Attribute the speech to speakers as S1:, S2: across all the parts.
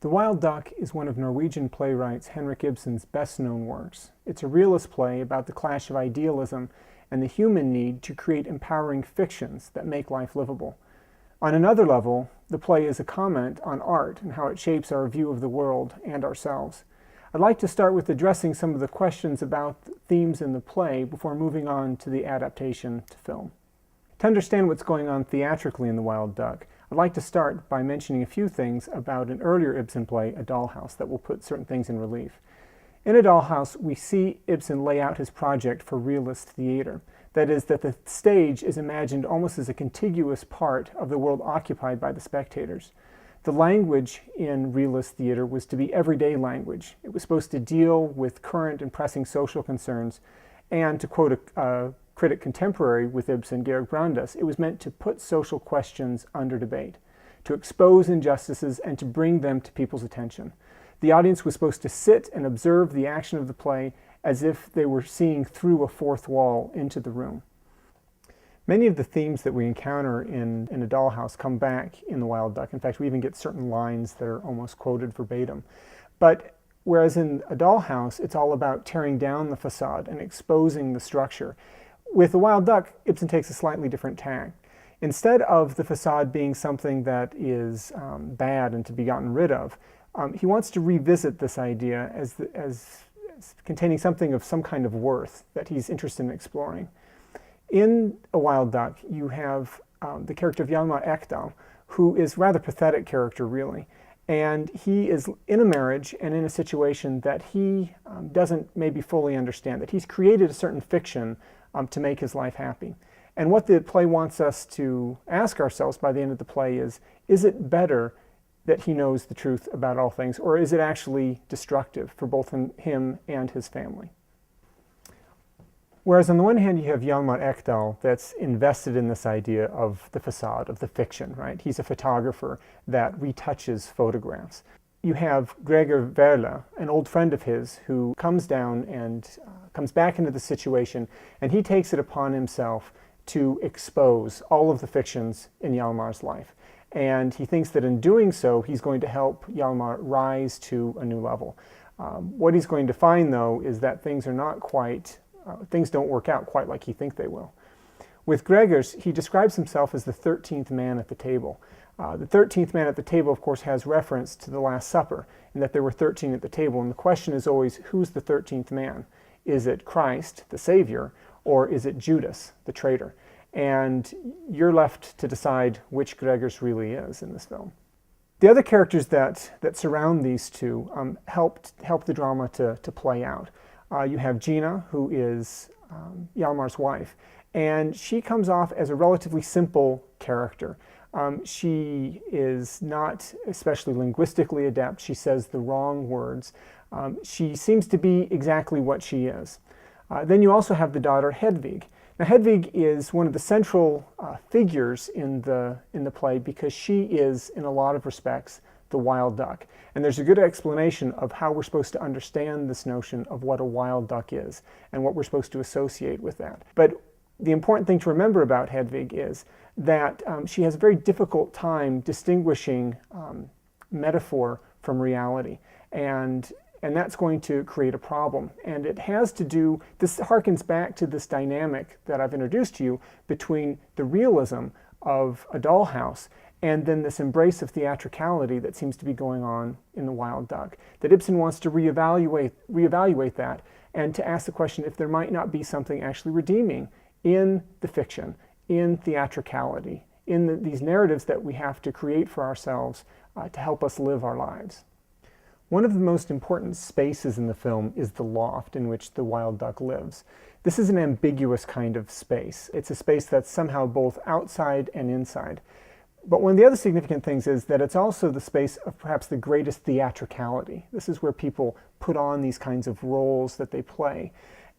S1: The Wild Duck is one of Norwegian playwright Henrik Ibsen's best-known works. It's a realist play about the clash of idealism and the human need to create empowering fictions that make life livable. On another level, the play is a comment on art and how it shapes our view of the world and ourselves. I'd like to start with addressing some of the questions about themes in the play before moving on to the adaptation to film. To understand what's going on theatrically in The Wild Duck, I'd like to start by mentioning a few things about an earlier Ibsen play, A Dollhouse, that will put certain things in relief. In A Dollhouse, we see Ibsen lay out his project for realist theater. That is, that the stage is imagined almost as a contiguous part of the world occupied by the spectators. The language in realist theater was to be everyday language. It was supposed to deal with current and pressing social concerns, and to quote a critic contemporary with Ibsen, Georg Brandes, it was meant to put social questions under debate, to expose injustices and to bring them to people's attention. The audience was supposed to sit and observe the action of the play as if they were seeing through a fourth wall into the room. Many of the themes that we encounter in A Dollhouse come back in The Wild Duck. In fact, we even get certain lines that are almost quoted verbatim. But whereas in A Dollhouse, it's all about tearing down the facade and exposing the structure, with The Wild Duck, Ibsen takes a slightly different tack. Instead of the facade being something that is bad and to be gotten rid of, he wants to revisit this idea as containing something of some kind of worth that he's interested in exploring. In A Wild Duck, you have the character of Hjalmar Ekdal, who is a rather pathetic character, really. And he is in a marriage and in a situation that he doesn't maybe fully understand, that he's created a certain fiction to make his life happy. And what the play wants us to ask ourselves by the end of the play is it better that he knows the truth about all things, or is it actually destructive for both him and his family? Whereas on the one hand, you have Hjalmar Ekdal that's invested in this idea of the facade, of the fiction, right? He's a photographer that retouches photographs. You have Gregor Verla, an old friend of his, who comes down and comes back into the situation, and he takes it upon himself to expose all of the fictions in Hjalmar's life. And he thinks that in doing so, he's going to help Hjalmar rise to a new level. What he's going to find, though, is that things don't work out quite like he thinks they will. With Gregors, he describes himself as the 13th man at the table. The 13th man at the table, of course, has reference to the Last Supper, and that there were 13 at the table. And the question is always, who's the 13th man? Is it Christ, the Savior, or is it Judas, the traitor? And you're left to decide which Gregors really is in this film. The other characters that surround these two help the drama to play out. You have Gina, who is Hjalmar's wife, and she comes off as a relatively simple character. She is not especially linguistically adept. She says the wrong words. She seems to be exactly what she is. Then you also have the daughter Hedvig. Now Hedvig is one of the central figures in the play because she is, in a lot of respects, the wild duck. And there's a good explanation of how we're supposed to understand this notion of what a wild duck is and what we're supposed to associate with that. But the important thing to remember about Hedvig is that she has a very difficult time distinguishing metaphor from reality. And that's going to create a problem. And it has to do, this harkens back to this dynamic that I've introduced to you between the realism of A Dollhouse and then this embrace of theatricality that seems to be going on in The Wild Duck. That Ibsen wants to reevaluate that and to ask the question if there might not be something actually redeeming in the fiction, in theatricality, in these narratives that we have to create for ourselves to help us live our lives. One of the most important spaces in the film is the loft in which the wild duck lives. This is an ambiguous kind of space. It's a space that's somehow both outside and inside. But one of the other significant things is that it's also the space of perhaps the greatest theatricality. This is where people put on these kinds of roles that they play.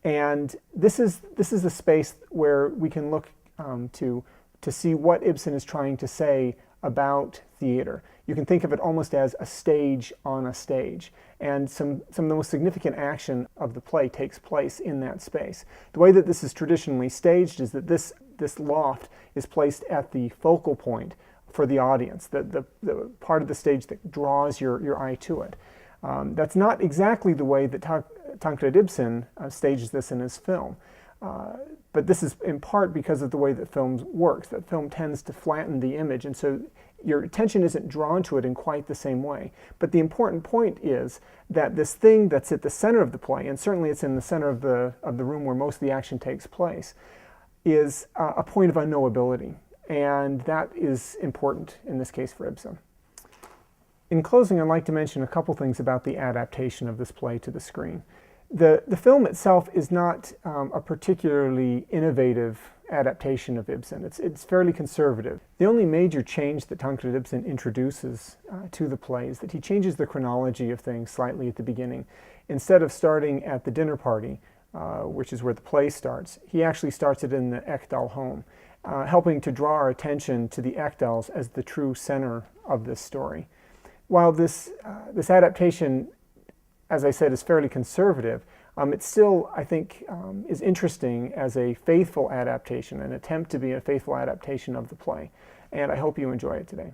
S1: And this is the space where we can look to see what Ibsen is trying to say about theater. You can think of it almost as a stage on a stage. And some of the most significant action of the play takes place in that space. The way that this is traditionally staged is that this loft is placed at the focal point for the audience, the part of the stage that draws your eye to it. That's not exactly the way that Tancred Ibsen stages this in his film. But this is in part because of the way that film works. That film tends to flatten the image, and so your attention isn't drawn to it in quite the same way. But the important point is that this thing that's at the center of the play, and certainly it's in the center of the room where most of the action takes place, is a point of unknowability. And that is important in this case for Ibsen. In closing, I'd like to mention a couple things about the adaptation of this play to the screen. The film itself is not a particularly innovative adaptation of Ibsen. It's fairly conservative. The only major change that Tancred Ibsen introduces to the play is that he changes the chronology of things slightly at the beginning. Instead of starting at the dinner party, which is where the play starts, he actually starts it in the Ekdal home, helping to draw our attention to the Ekdals as the true center of this story. While this adaptation, as I said, is fairly conservative, it still, I think, is interesting as a faithful adaptation, an attempt to be a faithful adaptation of the play. And I hope you enjoy it today.